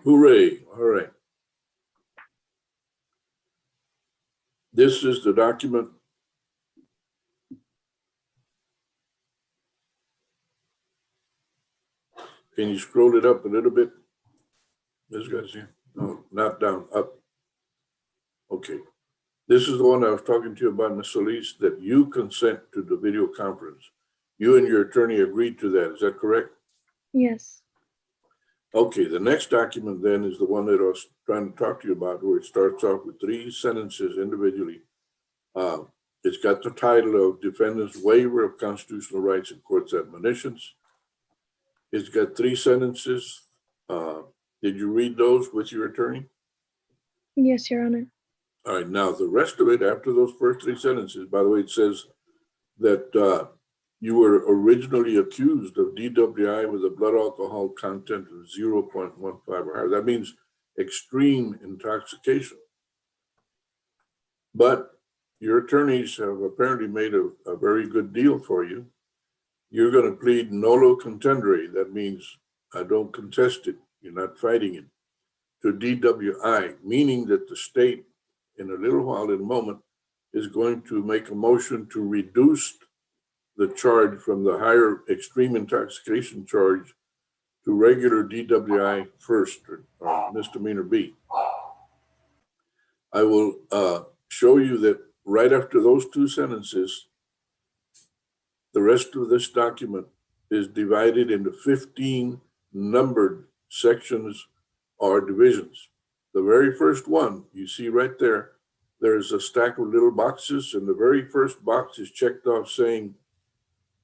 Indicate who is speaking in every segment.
Speaker 1: Hooray. All right. This is the document. Can you scroll it up a little bit? This guy's here. No, not down, up. Okay. This is the one I was talking to you about, Ms. Solis, that you consent to the video conference. You and your attorney agreed to that. Is that correct?
Speaker 2: Yes.
Speaker 1: Okay, the next document then is the one that I was trying to talk to you about, where it starts off with 3 sentences individually. It's got the title of Defendant's Waiver of Constitutional Rights and Court's Admonitions. It's got 3 sentences. Did you read those with your attorney?
Speaker 2: Yes, Your Honor.
Speaker 1: All right, now the rest of it, after those first 3 sentences, by the way, it says that you were originally accused of DWI with a blood alcohol content of 0.15 or higher. That means extreme intoxication. But your attorneys have apparently made a very good deal for you. You're going to plead nolo contendere. That means I don't contest it. You're not fighting it. To DWI, meaning that the state, in a little while, in a moment, is going to make a motion to reduce the charge from the higher extreme intoxication charge to regular DWI first, or misdemeanor B. I will show you that right after those 2 sentences, the rest of this document is divided into 15 numbered sections or divisions. The very first one, you see right there, there's a stack of little boxes, and the very first box is checked off saying,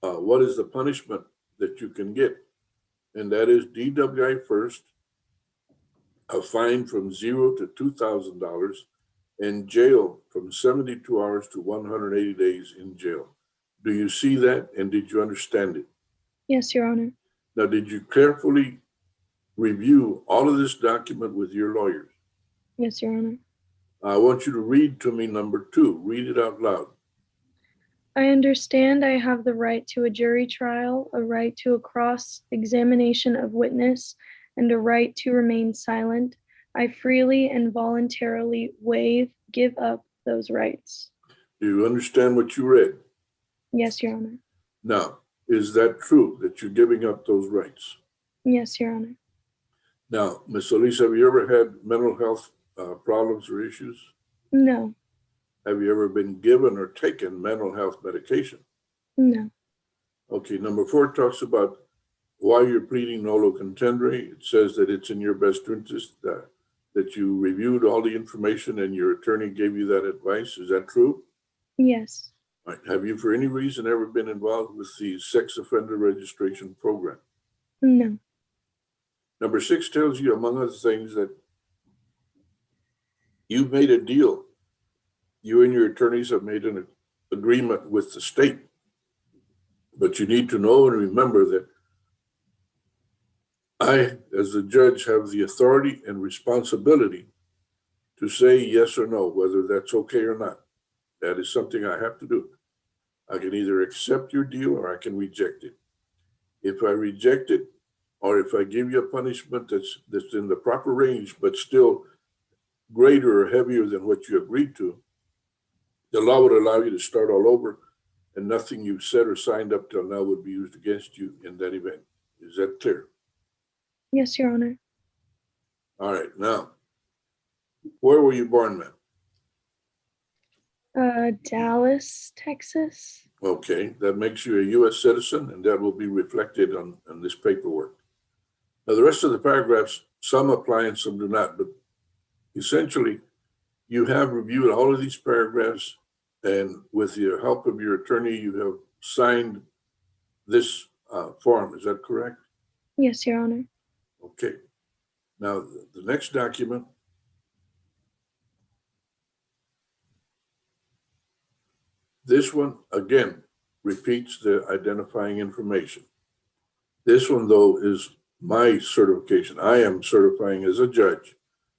Speaker 1: what is the punishment that you can get? And that is DWI first, a fine from $0 to $2,000, and jail from 72 hours to 180 days in jail. Do you see that, and did you understand it?
Speaker 2: Yes, Your Honor.
Speaker 1: Now, did you carefully review all of this document with your lawyers?
Speaker 2: Yes, Your Honor.
Speaker 1: I want you to read to me number 2. Read it out loud.
Speaker 2: I understand I have the right to a jury trial, a right to a cross-examination of witness, and a right to remain silent. I freely and voluntarily give up those rights.
Speaker 1: Do you understand what you read?
Speaker 2: Yes, Your Honor.
Speaker 1: Now, is that true that you're giving up those rights?
Speaker 2: Yes, Your Honor.
Speaker 1: Now, Ms. Solis, have you ever had mental health problems or issues?
Speaker 2: No.
Speaker 1: Have you ever been given or taken mental health medication?
Speaker 2: No.
Speaker 1: Okay, number 4 talks about why you're pleading nolo contendere. It says that it's in your best interest that you reviewed all the information and your attorney gave you that advice. Is that true?
Speaker 2: Yes.
Speaker 1: All right. Have you, for any reason, ever been involved with the sex offender registration program?
Speaker 2: No.
Speaker 1: Number 6 tells you, among other things, that you made a deal. You and your attorneys have made an agreement with the state. But you need to know and remember that I, as the judge, have the authority and responsibility to say yes or no, whether that's okay or not. That is something I have to do. I can either accept your deal or I can reject it. If I reject it, or if I give you a punishment that's in the proper range, but still greater or heavier than what you agreed to, the law would allow you to start all over, and nothing you've said or signed up till now would be used against you in that event. Is that clear?
Speaker 2: Yes, Your Honor.
Speaker 1: All right. Now, where were you born, ma'am?
Speaker 2: Dallas, Texas.
Speaker 1: Okay, that makes you a U.S. citizen, and that will be reflected on this paperwork. Now, the rest of the paragraphs, some apply and some do not, but essentially, you have reviewed all of these paragraphs, and with the help of your attorney, you have signed this form. Is that correct?
Speaker 2: Yes, Your Honor.
Speaker 1: Okay. Now, the next document this one, again, repeats the identifying information. This one, though, is my certification. I am certifying as a judge.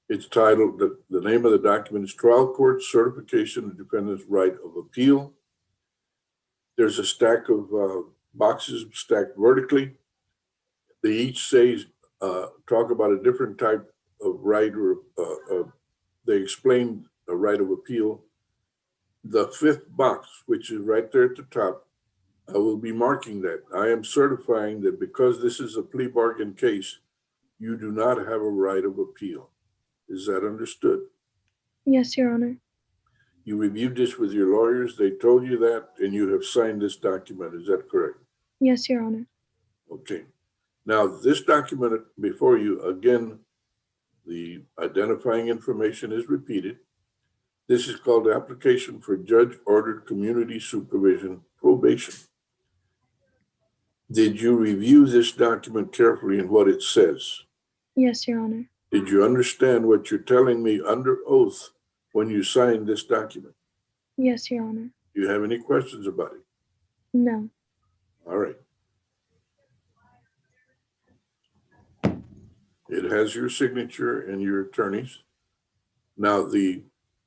Speaker 1: It's titled, the name of the document is Trial Court Certification of Defendant's Right of Appeal. There's a stack of boxes stacked vertically. They each say, talk about a different type right or they explained a right of appeal. The fifth box, which is right there at the top, I will be marking that. I am certifying that because this is a plea bargain case, you do not have a right of appeal. Is that understood?
Speaker 2: Yes, Your Honor.
Speaker 1: You reviewed this with your lawyers, they told you that, and you have signed this document. Is that correct?
Speaker 2: Yes, Your Honor.
Speaker 1: Okay. Now, this document before you, again, the identifying information is repeated. This is called the application for judge-ordered community supervision probation. Did you review this document carefully and what it says?
Speaker 2: Yes, Your Honor.
Speaker 1: Did you understand what you're telling me under oath when you signed this document?
Speaker 2: Yes, Your Honor.
Speaker 1: Do you have any questions about it?
Speaker 2: No.
Speaker 1: All right. It has your signature and your attorney's. Now, the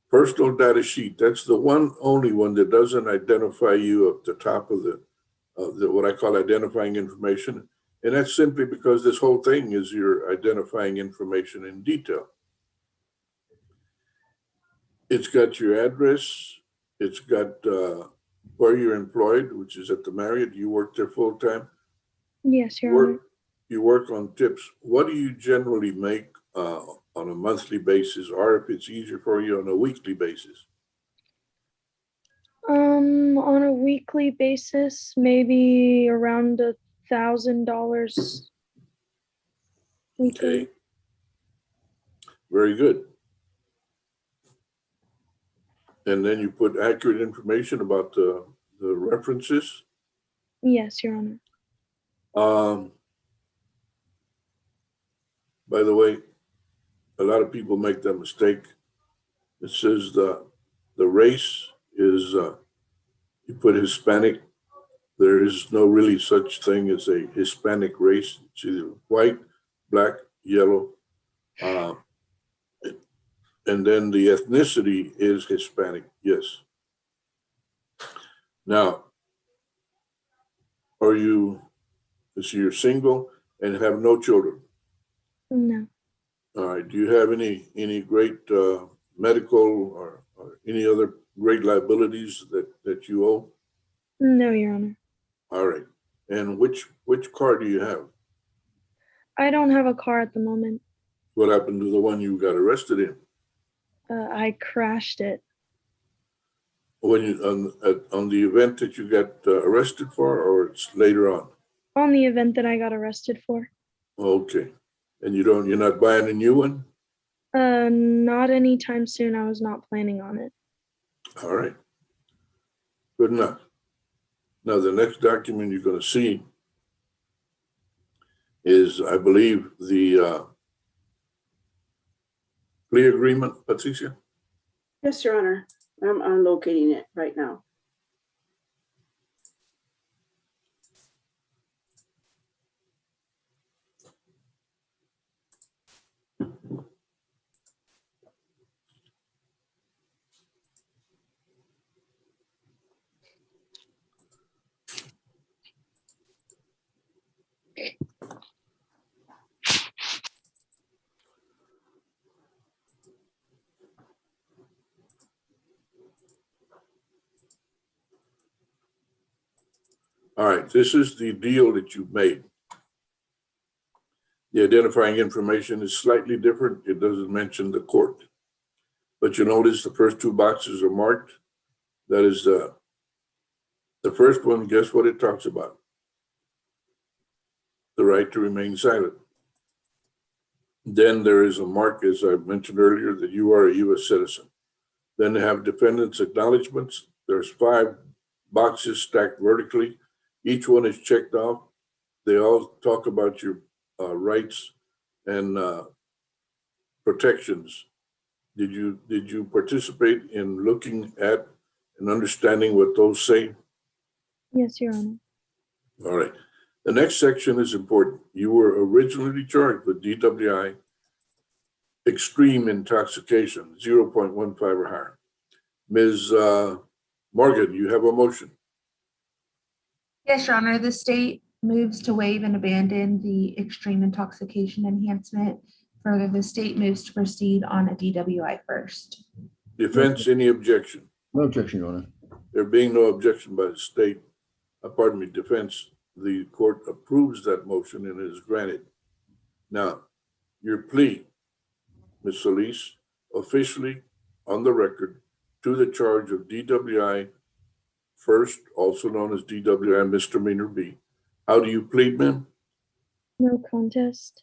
Speaker 1: personal data sheet, that's the one, only one that doesn't identify you at the top of the what I call identifying information. And that's simply because this whole thing is your identifying information in detail. It's got your address. It's got where you're employed, which is at the Marriott. You work there full time.
Speaker 2: Yes, Your Honor.
Speaker 1: You work on tips. What do you generally make on a monthly basis, or if it's easier for you, on a weekly basis?
Speaker 2: On a weekly basis, maybe around $1,000 weekly.
Speaker 1: Okay. Very good. And then you put accurate information about the references.
Speaker 2: Yes, Your Honor.
Speaker 1: By the way, a lot of people make that mistake. It says the race is, you put Hispanic. There is no really such thing as a Hispanic race. It's either white, black, yellow, and then the ethnicity is Hispanic, yes. Now, so you're single and have no children?
Speaker 2: No.
Speaker 1: All right, do you have any great medical or any other great liabilities that you owe?
Speaker 2: No, Your Honor.
Speaker 1: All right, and which car do you have?
Speaker 2: I don't have a car at the moment.
Speaker 1: What happened to the one you got arrested in?
Speaker 2: I crashed it.
Speaker 1: When you on the event that you got arrested for, or it's later on?
Speaker 2: On the event that I got arrested for.
Speaker 1: Okay, and you're not buying a new one?
Speaker 2: Not anytime soon. I was not planning on it.
Speaker 1: All right, good enough. Now the next document you're going to see is, I believe, the plea agreement, Patricia?
Speaker 3: Yes, Your Honor. I'm locating it right now.
Speaker 1: All right, this is the deal that you've made. The identifying information is slightly different. It doesn't mention the court. But you notice the first two boxes are marked. That is the first one. Guess what it talks about? The right to remain silent. Then there is a mark, as I mentioned earlier, that you are a U.S. citizen. Then they have defendant's acknowledgements. There's 5 boxes stacked vertically. Each one is checked off. They all talk about your rights and protections. Did you participate in looking at and understanding what those say?
Speaker 2: Yes, Your Honor.
Speaker 1: All right. The next section is important. You were originally charged with DWI, extreme intoxication, 0.15 or higher. Ms. Morgan, you have a motion.
Speaker 4: Yes, Your Honor. The state moves to waive and abandon the extreme intoxication enhancement Further, the state moves to proceed on a DWI first.
Speaker 1: Defense, any objection?
Speaker 5: No objection, Your Honor.
Speaker 1: There being no objection by the state, defense, the court approves that motion and it is granted. Now, your plea, Ms. Solis, officially on the record to the charge of DWI first, also known as DWI misdemeanor B. How do you plead, ma'am?
Speaker 2: No contest.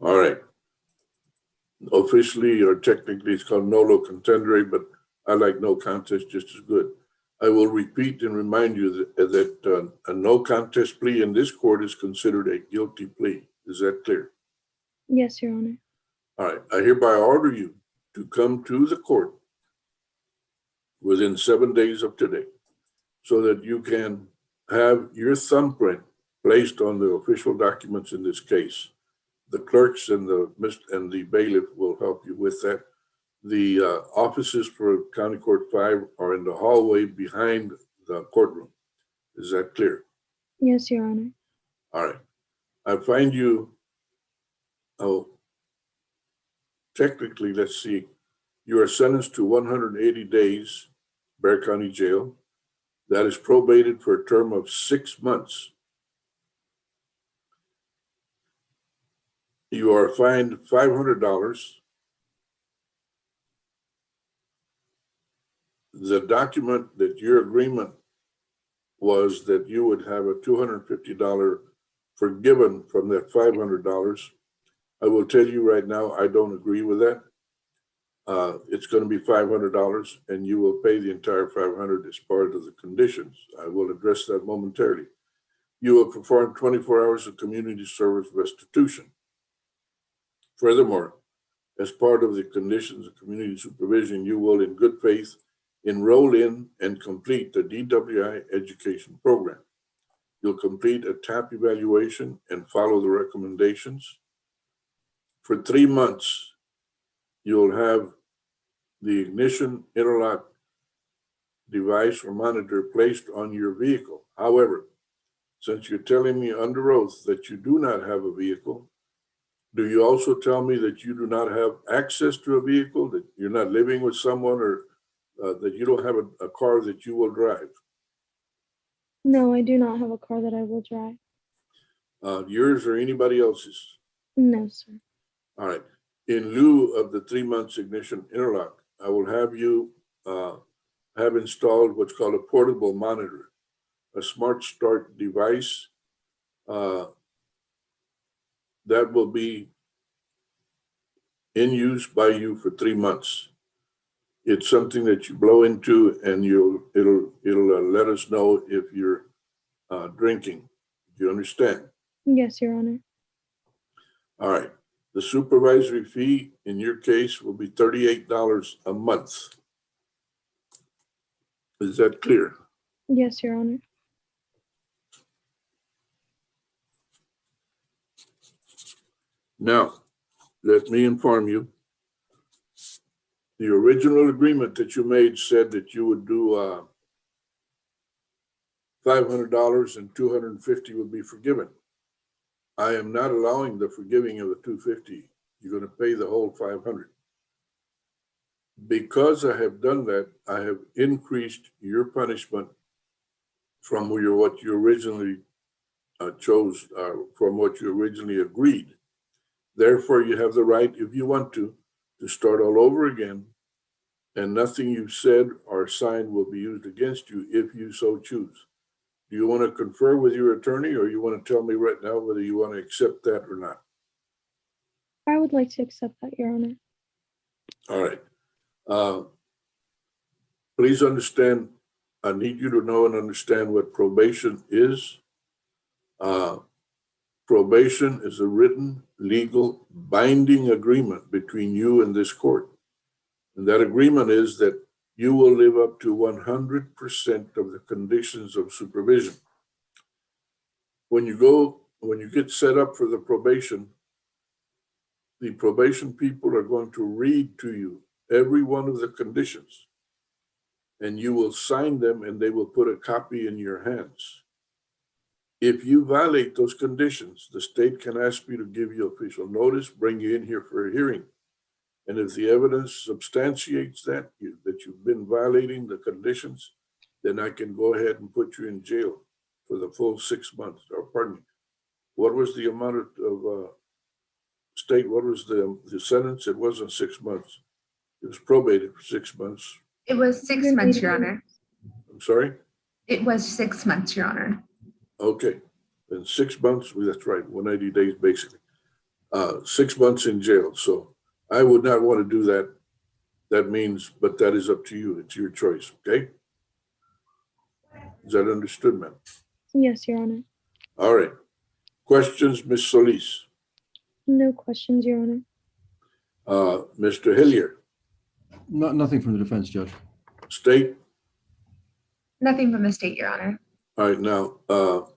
Speaker 1: All right. Officially or technically, it's called nolo contendere, but I like no contest just as good. I will repeat and remind you that a no contest plea in this court is considered a guilty plea. Is that clear?
Speaker 2: Yes, Your Honor.
Speaker 1: All right. I hereby order you to come to the court within 7 days of today so that you can have your thumbprint placed on the official documents in this case. The clerks and the bailiff will help you with that. The offices for County Court 5 are in the hallway behind the courtroom. Is that clear?
Speaker 2: Yes, Your Honor.
Speaker 1: All right. I find you, technically, let's see, you are sentenced to 180 days, Bexar County Jail. That is probated for a term of 6 months. You are fined $500. The document that your agreement was that you would have a $250 forgiven from that $500. I will tell you right now, I don't agree with that. It's going to be $500 and you will pay the entire $500 as part of the conditions. I will address that momentarily. You will perform 24 hours of community service restitution. Furthermore, as part of the conditions of community supervision, you will in good faith enroll in and complete the DWI education program. You'll complete a TAP evaluation and follow the recommendations. For 3 months, you'll have the ignition interlock device or monitor placed on your vehicle. However, since you're telling me under oath that you do not have a vehicle, do you also tell me that you do not have access to a vehicle, that you're not living with someone, or that you don't have a car that you will drive?
Speaker 2: No, I do not have a car that I will drive.
Speaker 1: Yours or anybody else's?
Speaker 2: No, sir.
Speaker 1: All right. In lieu of the 3 months ignition interlock, I will have you have installed what's called a portable monitor, a smart start device that will be in use by you for 3 months. It's something that you blow into and it'll let us know if you're drinking. Do you understand?
Speaker 2: Yes, Your Honor.
Speaker 1: All right. The supervisory fee in your case will be $38 a month. Is that clear?
Speaker 2: Yes, Your Honor.
Speaker 1: Now, let me inform you. The original agreement that you made said that you would do $500 and $250 would be forgiven. I am not allowing the forgiving of the $250. You're going to pay the whole $500. Because I have done that, I have increased your punishment from what you originally chose, from what you originally agreed. Therefore, you have the right, if you want to start all over again, and nothing you've said or signed will be used against you if you so choose. Do you want to confer with your attorney, or you want to tell me right now whether you want to accept that or not?
Speaker 2: I would like to accept that, Your Honor.
Speaker 1: All right. Please understand, I need you to know and understand what probation is. Probation is a written, legal, binding agreement between you and this court. And that agreement is that you will live up to 100% of the conditions of supervision. When you get set up for the probation people are going to read to you every one of the conditions, and you will sign them and they will put a copy in your hands. If you violate those conditions, the state can ask me to give you official notice, bring you in here for a hearing. And if the evidence substantiates that you've been violating the conditions, then I can go ahead and put you in jail for the full 6 months, or pardon me. What was the amount of state, what was the sentence? It wasn't 6 months. It was probated for 6 months.
Speaker 4: It was 6 months, Your Honor.
Speaker 1: I'm sorry?
Speaker 4: It was 6 months, Your Honor.
Speaker 1: Okay, then 6 months, well, that's right, 180 days basically. 6 months in jail. So I would not want to do that. That means, but that is up to you. It's your choice, okay? Is that understood, ma'am?
Speaker 2: Yes, Your Honor.
Speaker 1: All right. Questions, Ms. Solis?
Speaker 2: No questions, Your Honor.
Speaker 1: Mr. Hillier,
Speaker 5: Nothing from the defense, Judge.
Speaker 1: state?
Speaker 4: Nothing from the state, Your Honor.
Speaker 1: All right, now,